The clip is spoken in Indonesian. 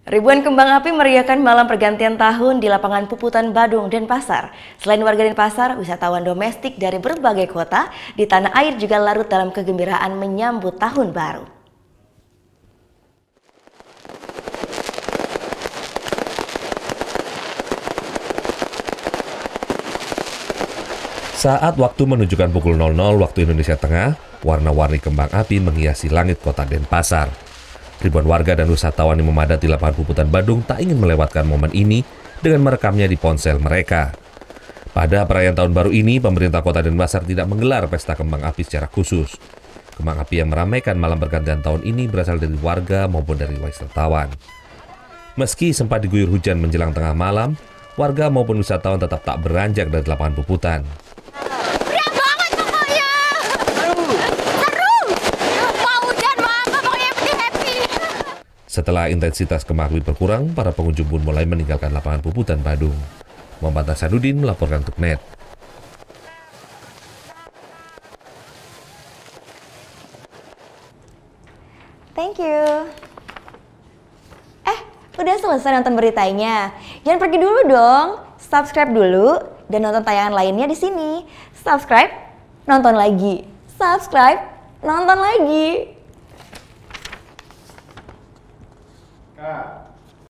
Ribuan kembang api meriahkan malam pergantian tahun di lapangan Puputan Badung, Denpasar. Selain warga Denpasar, wisatawan domestik dari berbagai kota di tanah air juga larut dalam kegembiraan menyambut tahun baru. Saat waktu menunjukkan pukul 00 waktu Indonesia Tengah, warna-warni kembang api menghiasi langit kota Denpasar. Ribuan warga dan wisatawan yang memadati lapangan Puputan Badung tak ingin melewatkan momen ini dengan merekamnya di ponsel mereka. Pada perayaan tahun baru ini, pemerintah kota Denpasar tidak menggelar pesta kembang api secara khusus. Kembang api yang meramaikan malam pergantian tahun ini berasal dari warga maupun dari wisatawan. Meski sempat diguyur hujan menjelang tengah malam, warga maupun wisatawan tetap tak beranjak dari lapangan Puputan. Setelah intensitas kembang api berkurang, para pengunjung pun mulai meninggalkan lapangan Puputan Badung. Muhammad Hasanuddin melaporkan untuk NET. Thank you. Udah selesai nonton beritanya? Jangan pergi dulu dong. Subscribe dulu dan nonton tayangan lainnya di sini. Subscribe, nonton lagi. Subscribe, nonton lagi. Kak.